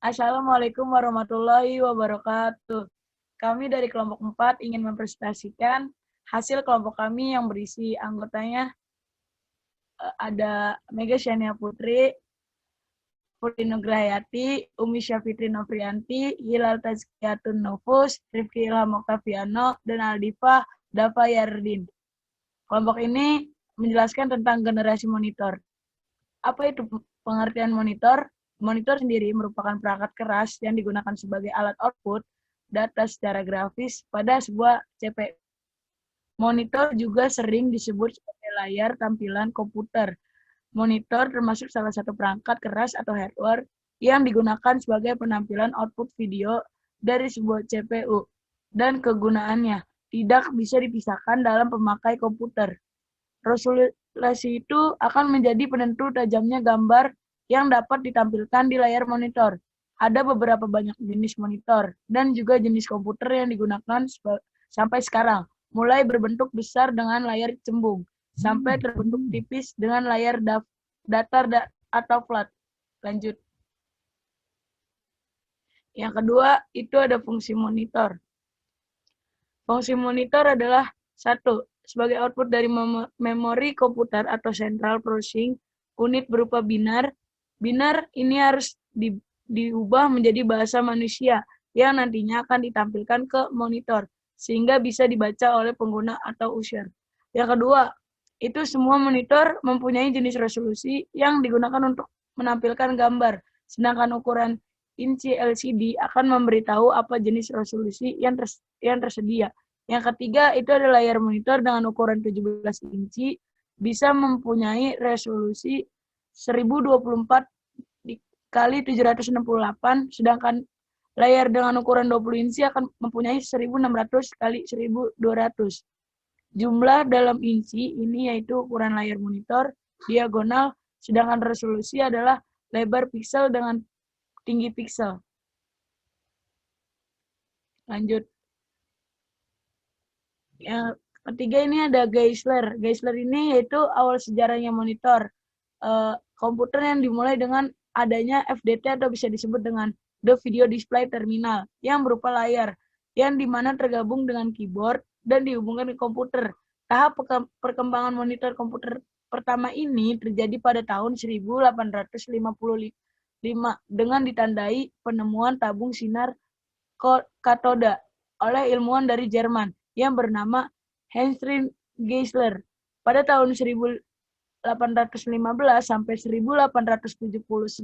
Assalamualaikum warahmatullahi wabarakatuh. Kami dari kelompok 4 ingin mempresentasikan hasil kelompok kami yang berisi anggotanya ada Mega Shania Putri, Putri Nugrahayati, Umi Syafitri Novrianti, Hilal Tazkiyatun Nufus, Rifki Ilham Oktaviano, dan Aldifa Dafa Yardin. Kelompok ini menjelaskan tentang generasi monitor. Apa itu pengertian monitor? Monitor sendiri merupakan perangkat keras yang digunakan sebagai alat output data secara grafis pada sebuah CPU. Monitor juga sering disebut sebagai layar tampilan komputer. Monitor termasuk salah satu perangkat keras atau hardware yang digunakan sebagai penampilan output video dari sebuah CPU, dan kegunaannya tidak bisa dipisahkan dalam pemakai komputer. Resolusi itu akan menjadi penentu tajamnya gambar yang dapat ditampilkan di layar monitor. Ada beberapa banyak jenis monitor dan juga jenis komputer yang digunakan sampai sekarang, mulai berbentuk besar dengan layar cembung, sampai terbentuk tipis dengan layar datar atau flat. Lanjut. Yang kedua, itu ada fungsi monitor. Fungsi monitor adalah satu, sebagai output dari memori komputer atau central processing unit berupa binar. Binar ini harus diubah menjadi bahasa manusia yang nantinya akan ditampilkan ke monitor, sehingga bisa dibaca oleh pengguna atau user. Yang kedua, itu semua monitor mempunyai jenis resolusi yang digunakan untuk menampilkan gambar, sedangkan ukuran inci LCD akan memberitahu apa jenis resolusi yang tersedia. Yang ketiga, itu ada layar monitor dengan ukuran 17 inci, bisa mempunyai resolusi 1024 kali 768, sedangkan layar dengan ukuran 20 inci akan mempunyai 1600 kali 1200. Jumlah dalam inci ini yaitu ukuran layar monitor, diagonal, sedangkan resolusi adalah lebar piksel dengan tinggi piksel. Lanjut. Yang ketiga ini ada Geisler. Geisler ini yaitu awal sejarahnya monitor. Komputer yang dimulai dengan adanya FDT atau bisa disebut dengan The Video Display Terminal, yang berupa layar, yang dimana tergabung dengan keyboard dan dihubungkan ke komputer. Tahap perkembangan monitor komputer pertama ini terjadi pada tahun 1855 dengan ditandai penemuan tabung sinar katoda oleh ilmuwan dari Jerman yang bernama Heinrich Geisler. Pada tahun 1815 sampai 1879,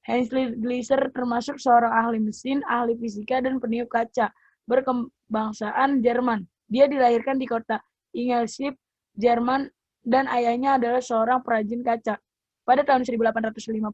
Heinrich Geisler termasuk seorang ahli mesin, ahli fisika, dan peniup kaca berkebangsaan Jerman. Dia dilahirkan di kota Ingolstadt, Jerman, dan ayahnya adalah seorang perajin kaca. Pada tahun 1852,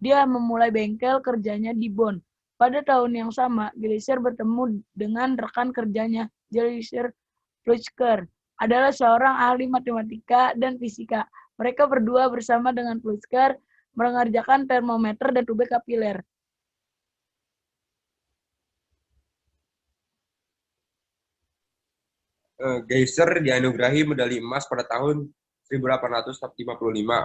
dia memulai bengkel kerjanya di Bonn. Pada tahun yang sama, Geisler bertemu dengan rekan kerjanya, Geisler Plutsker, adalah seorang ahli matematika dan fisika. Mereka berdua bersama dengan Plutsker mengerjakan termometer dan tube kapiler. Geisler dianugerahi medali emas pada tahun 1855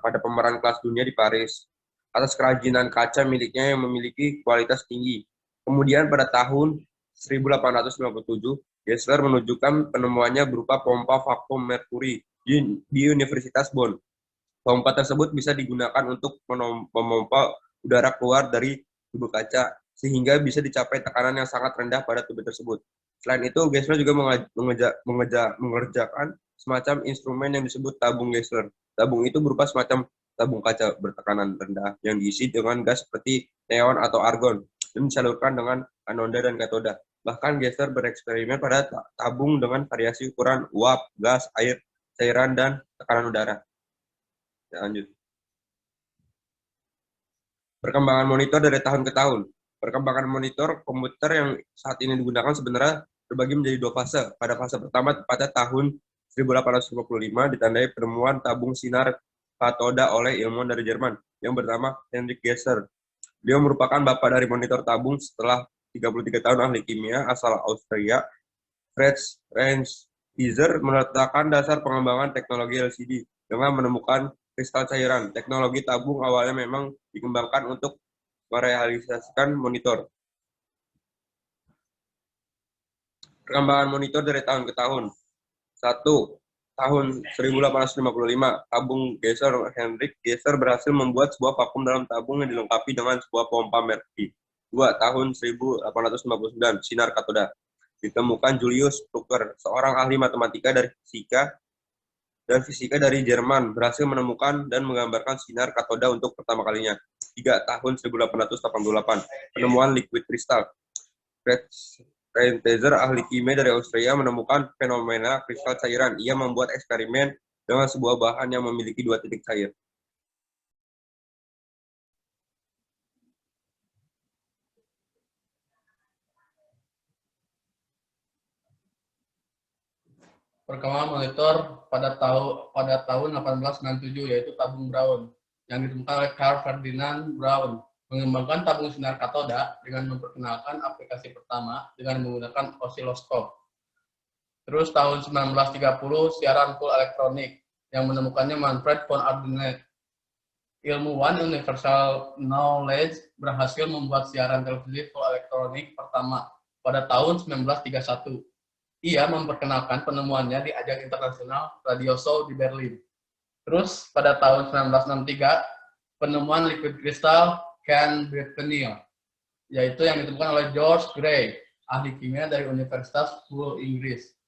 pada pemeran kelas dunia di Paris atas kerajinan kaca miliknya yang memiliki kualitas tinggi. Kemudian pada tahun 1857, Geisler menunjukkan penemuannya berupa pompa vakum merkuri di Universitas Bonn. Pompa tersebut bisa digunakan untuk memompa udara keluar dari tube kaca sehingga bisa dicapai tekanan yang sangat rendah pada tube tersebut. Selain itu, Geisler juga mengerjakan semacam instrumen yang disebut tabung Geisler. Tabung itu berupa semacam tabung kaca bertekanan rendah yang diisi dengan gas seperti neon atau argon dan disalurkan dengan anoda dan katoda. Bahkan Geisler bereksperimen pada tabung dengan variasi ukuran uap, gas, air, cairan, dan tekanan udara. Lanjut. Perkembangan monitor dari tahun ke tahun. Perkembangan monitor komputer yang saat ini digunakan sebenarnya terbagi menjadi dua fase. Pada fase pertama pada tahun 1855 ditandai penemuan tabung sinar katoda oleh ilmuwan dari Jerman yang bernama Heinrich Geisler. Beliau merupakan bapak dari monitor tabung setelah 33 tahun ahli kimia asal Austria. Fritz Reinschieser meletakkan dasar pengembangan teknologi LCD dengan menemukan kristal cairan. Teknologi tabung awalnya memang dikembangkan untuk merealisasikan monitor. Perkembangan monitor dari tahun ke tahun. 1. Tahun 1855, tabung Gesser Henrik Gesser berhasil membuat sebuah vakum dalam tabung yang dilengkapi dengan sebuah pompa Mercury. 2. Tahun 1859, sinar katoda. Ditemukan Julius Plucker, seorang ahli matematika dari fisika dari Jerman, berhasil menemukan dan menggambarkan sinar katoda untuk pertama kalinya. 3. Tahun 1888, penemuan liquid kristal. Fred Steintezer, ahli kimia dari Austria, menemukan fenomena kristal cairan. Ia membuat eksperimen dengan sebuah bahan yang memiliki 2 titik cair. Perkembangan monitor pada tahun 1897, yaitu tabung Brown, yang ditemukan oleh Carl Ferdinand Brown, mengembangkan tabung sinar katoda dengan memperkenalkan aplikasi pertama dengan menggunakan osiloskop. Terus tahun 1930, siaran full elektronik, yang menemukannya Manfred von Ardenne. Ilmuwan Universal Knowledge berhasil membuat siaran televisi full elektronik pertama pada tahun 1931. Ia memperkenalkan penemuannya di ajang internasional radio show di Berlin. Terus pada tahun 1963, penemuan liquid kristal Can-Bethanyl, yaitu yang ditemukan oleh George Gray, ahli kimia dari Universitas Hull, Inggris.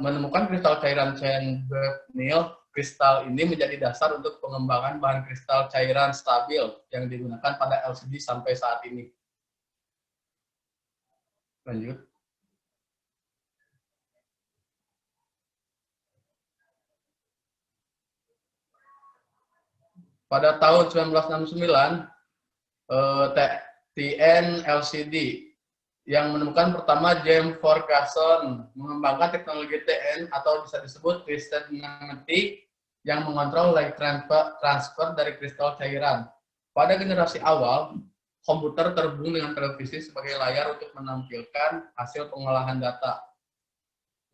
Menemukan kristal cairan Can-Bethanyl, kristal ini menjadi dasar untuk pengembangan bahan kristal cairan stabil yang digunakan pada LCD sampai saat ini. Lanjut. Pada tahun 1969, TN LCD yang menemukan pertama James Ferguson mengembangkan teknologi TN atau bisa disebut twisted magnetic yang mengontrol light transfer dari kristal cairan. Pada generasi awal, komputer terhubung dengan televisi sebagai layar untuk menampilkan hasil pengolahan data.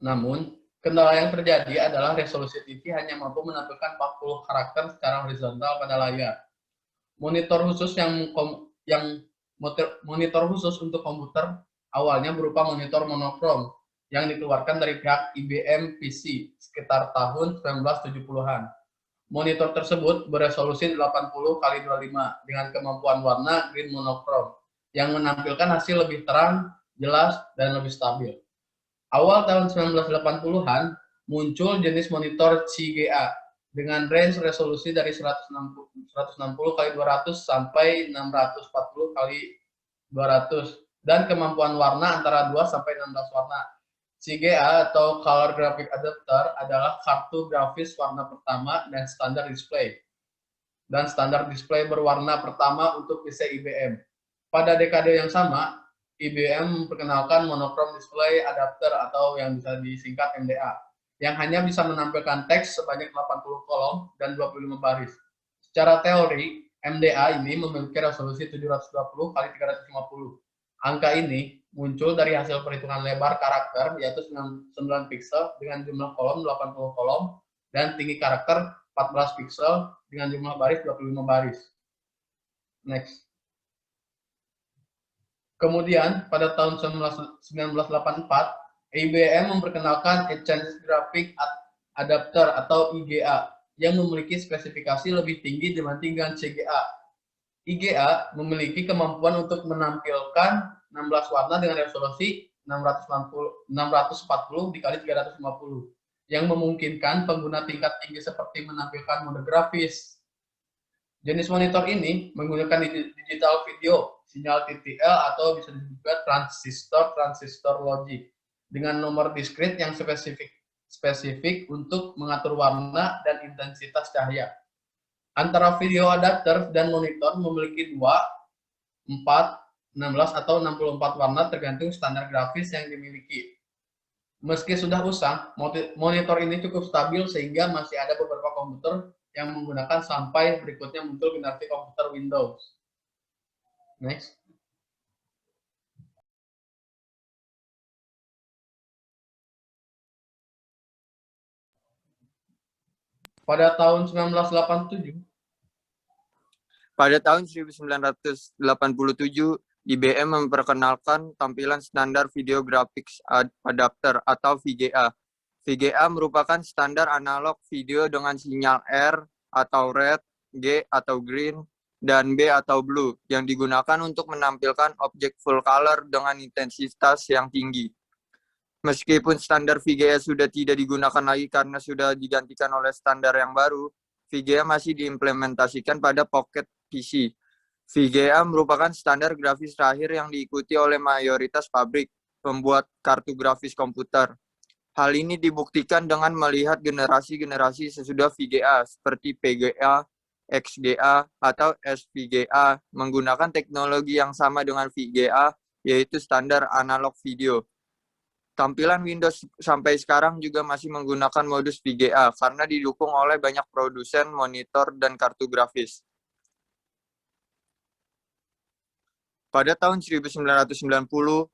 Namun, kendala yang terjadi adalah resolusi TV hanya mampu menampilkan 40 karakter secara horizontal pada layar. Monitor khusus untuk komputer awalnya berupa monitor monokrom yang dikeluarkan dari pihak IBM PC sekitar tahun 1970-an. Monitor tersebut beresolusi 80x25 dengan kemampuan warna green monokrom yang menampilkan hasil lebih terang, jelas, dan lebih stabil. Awal tahun 1980-an, muncul jenis monitor CGA dengan range resolusi dari 160x200 sampai 640x200 dan kemampuan warna antara 2 sampai 16 warna. CGA atau Color Graphic Adapter adalah kartu grafis warna pertama dan standar display berwarna pertama untuk PC IBM. Pada dekade yang sama, IBM memperkenalkan monochrome display adapter atau yang bisa disingkat MDA, yang hanya bisa menampilkan teks sebanyak 80 kolom dan 25 baris. Secara teori, MDA ini memiliki resolusi 720x350. Angka ini muncul dari hasil perhitungan lebar karakter, yaitu 9 piksel dengan jumlah kolom 80 kolom, dan tinggi karakter 14 piksel dengan jumlah baris 25 baris. Next. Kemudian, pada tahun 1984, IBM memperkenalkan Advanced Graphic Adapter atau IGA yang memiliki spesifikasi lebih tinggi dibandingkan CGA. IGA memiliki kemampuan untuk menampilkan 16 warna dengan resolusi 640x350 yang memungkinkan pengguna tingkat tinggi seperti menampilkan mode grafis. Jenis monitor ini menggunakan digital video, sinyal TTL atau bisa disebut transistor logic dengan nomor diskrit yang spesifik untuk mengatur warna dan intensitas cahaya. Antara video adapter dan monitor memiliki 2, 4, 16 atau 64 warna tergantung standar grafis yang dimiliki. Meski sudah usang, monitor ini cukup stabil sehingga masih ada beberapa komputer yang menggunakan sampai berikutnya muncul generasi komputer Windows. Next. Pada tahun 1987, Pada tahun 1987, IBM memperkenalkan tampilan standar Video Graphics Adapter atau VGA. VGA merupakan standar analog video dengan sinyal R atau red, G atau green, dan B atau blue yang digunakan untuk menampilkan objek full color dengan intensitas yang tinggi. Meskipun standar VGA sudah tidak digunakan lagi karena sudah digantikan oleh standar yang baru, VGA masih diimplementasikan pada Pocket PC. VGA merupakan standar grafis terakhir yang diikuti oleh mayoritas pabrik pembuat kartu grafis komputer. Hal ini dibuktikan dengan melihat generasi-generasi sesudah VGA seperti PGA, XGA, atau SVGA menggunakan teknologi yang sama dengan VGA, yaitu standar analog video. Tampilan Windows sampai sekarang juga masih menggunakan modus VGA karena didukung oleh banyak produsen monitor dan kartu grafis. Pada tahun 1990,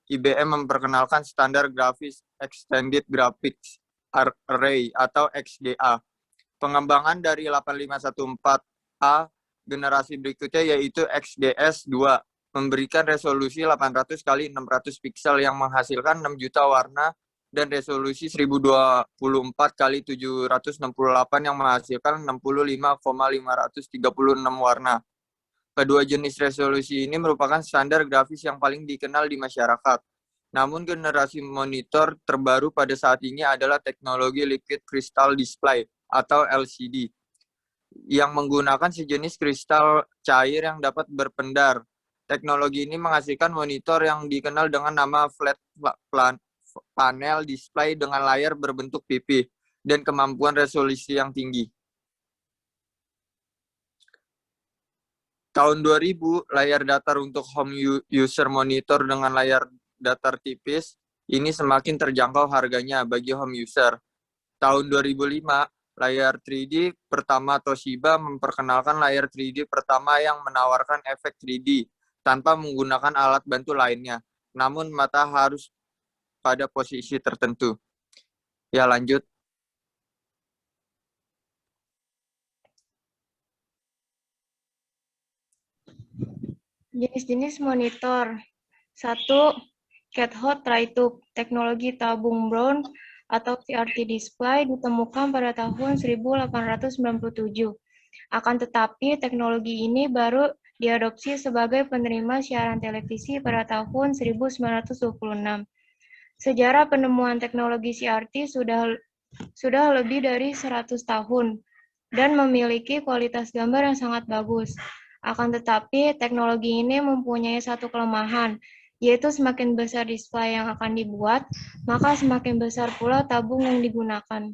IBM memperkenalkan standar grafis Extended Graphics Array atau XGA. Pengembangan dari 8514A generasi berikutnya yaitu XGS-2 memberikan resolusi 800 x 600 piksel yang menghasilkan 6 juta warna dan resolusi 1024 x 768 yang menghasilkan 65,536 warna. Kedua jenis resolusi ini merupakan standar grafis yang paling dikenal di masyarakat. Namun generasi monitor terbaru pada saat ini adalah teknologi Liquid Crystal Display atau LCD yang menggunakan sejenis kristal cair yang dapat berpendar. Teknologi ini menghasilkan monitor yang dikenal dengan nama flat panel display dengan layar berbentuk pipih dan kemampuan resolusi yang tinggi. Tahun 2000, layar datar untuk home user monitor dengan layar datar tipis ini semakin terjangkau harganya bagi home user. Tahun 2005, layar 3D pertama Toshiba memperkenalkan layar 3D pertama yang menawarkan efek 3D tanpa menggunakan alat bantu lainnya. Namun mata harus pada posisi tertentu. Ya, lanjut. Jenis-jenis monitor. 1. Cathode Ray Tube, teknologi tabung Brown atau CRT display ditemukan pada tahun 1897. Akan tetapi, teknologi ini baru diadopsi sebagai penerima siaran televisi pada tahun 1926. Sejarah penemuan teknologi CRT sudah lebih dari 100 tahun dan memiliki kualitas gambar yang sangat bagus. Akan tetapi, teknologi ini mempunyai satu kelemahan, yaitu semakin besar display yang akan dibuat, maka semakin besar pula tabung yang digunakan.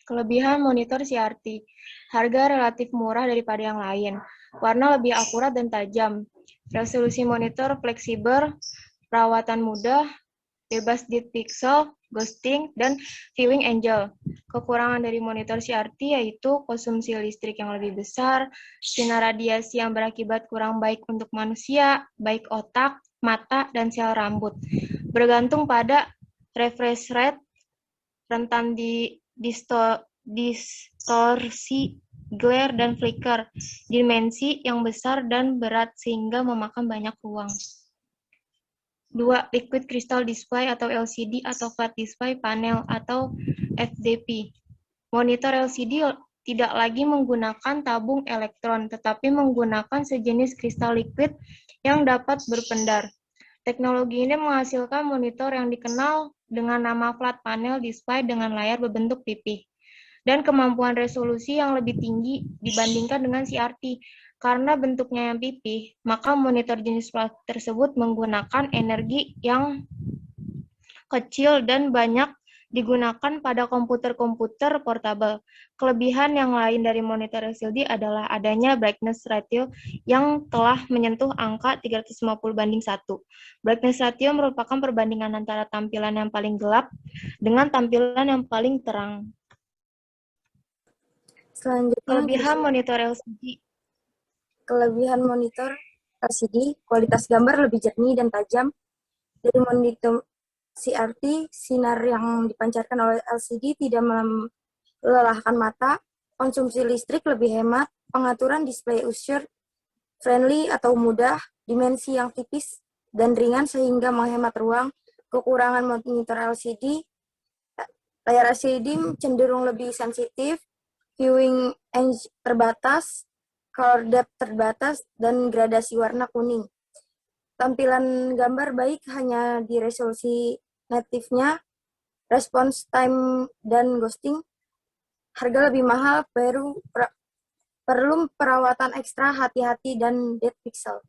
Kelebihan monitor CRT, harga relatif murah daripada yang lain, warna lebih akurat dan tajam, resolusi monitor fleksibel, perawatan mudah, bebas dead pixel, ghosting, dan viewing angle. Kekurangan dari monitor CRT yaitu konsumsi listrik yang lebih besar, sinar radiasi yang berakibat kurang baik untuk manusia, baik otak, mata, dan sel rambut. Bergantung pada refresh rate, rentan di distorsi, glare, dan flicker, dimensi yang besar dan berat sehingga memakan banyak ruang. 2. Liquid Crystal Display atau LCD atau Flat Display Panel atau FDP. Monitor LCD tidak lagi menggunakan tabung elektron, tetapi menggunakan sejenis kristal liquid yang dapat berpendar. Teknologi ini menghasilkan monitor yang dikenal dengan nama flat panel display dengan layar berbentuk pipih dan kemampuan resolusi yang lebih tinggi dibandingkan dengan CRT. Karena bentuknya yang pipih, maka monitor jenis flat tersebut menggunakan energi yang kecil dan banyak digunakan pada komputer-komputer portable. Kelebihan yang lain dari monitor LCD adalah adanya brightness ratio yang telah menyentuh angka 350:1. Brightness ratio merupakan perbandingan antara tampilan yang paling gelap dengan tampilan yang paling terang. Selanjutnya, Kelebihan monitor LCD, kualitas gambar lebih jernih dan tajam. Dari monitor CRT, sinar yang dipancarkan oleh LCD tidak melelahkan mata, konsumsi listrik lebih hemat, pengaturan display user friendly atau mudah, dimensi yang tipis dan ringan sehingga menghemat ruang, kekurangan monitor LCD, layar LCD cenderung lebih sensitif, viewing range terbatas, color depth terbatas, dan gradasi warna kuning. Tampilan gambar baik hanya di resolusi native-nya, response time dan ghosting. Harga lebih mahal, perlu perawatan ekstra, hati-hati, dan dead pixel.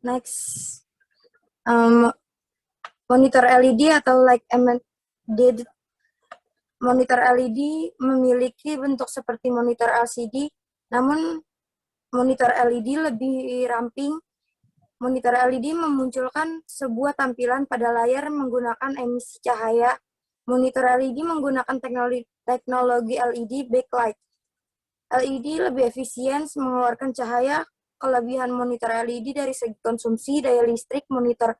Next. Monitor LED atau light emitted monitor LED memiliki bentuk seperti monitor LCD, namun monitor LED lebih ramping. Monitor LED memunculkan sebuah tampilan pada layar menggunakan emisi cahaya. Monitor LED menggunakan teknologi LED backlight. LED lebih efisien mengeluarkan cahaya. Kelebihan monitor LED dari segi konsumsi daya listrik, monitor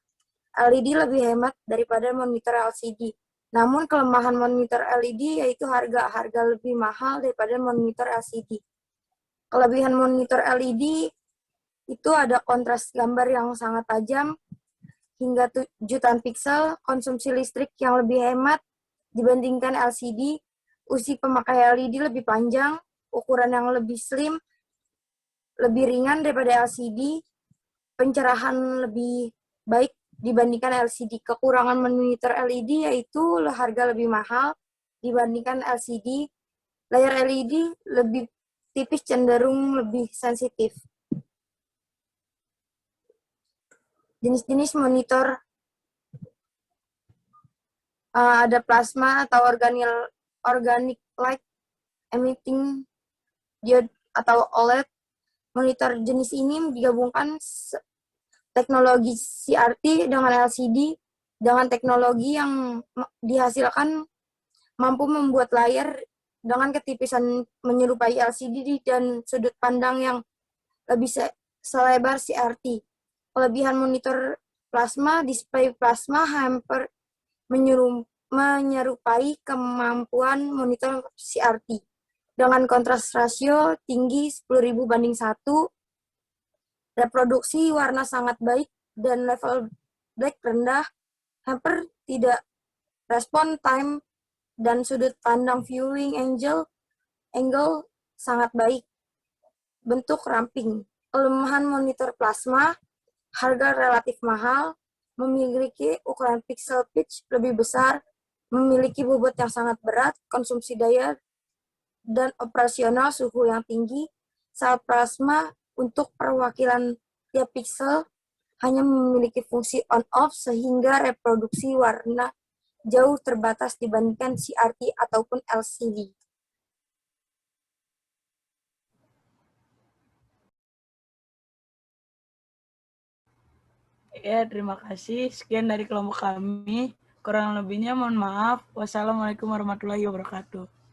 LED lebih hemat daripada monitor LCD. Namun kelemahan monitor LED yaitu harga lebih mahal daripada monitor LCD. Kelebihan monitor LED itu ada kontras gambar yang sangat tajam hingga jutaan piksel, konsumsi listrik yang lebih hemat dibandingkan LCD, usia pemakai LED lebih panjang, ukuran yang lebih slim, lebih ringan daripada LCD, pencerahan lebih baik dibandingkan LCD. Kekurangan monitor LED yaitu harga lebih mahal dibandingkan LCD. Layar LED lebih tipis, cenderung lebih sensitif. Jenis-jenis monitor ada plasma atau organic light emitting diode atau OLED. Monitor jenis ini digabungkan teknologi CRT dengan LCD dengan teknologi yang dihasilkan mampu membuat layar dengan ketipisan menyerupai LCD dan sudut pandang yang lebih selebar CRT. Kelebihan monitor plasma, display plasma hampir menyerupai kemampuan monitor CRT. Dengan kontras rasio tinggi 10.000/1, reproduksi warna sangat baik, dan level black rendah, hampir tidak respon time, dan sudut pandang viewing angle sangat baik. Bentuk ramping. Kelemahan monitor plasma, harga relatif mahal, memiliki ukuran pixel pitch lebih besar, memiliki bobot yang sangat berat, konsumsi daya dan operasional suhu yang tinggi. Saat plasma untuk perwakilan tiap pixel hanya memiliki fungsi on-off sehingga reproduksi warna jauh terbatas dibandingkan CRT ataupun LCD. Ya, terima kasih. Sekian dari kelompok kami. Kurang lebihnya mohon maaf. Wassalamualaikum warahmatullahi wabarakatuh.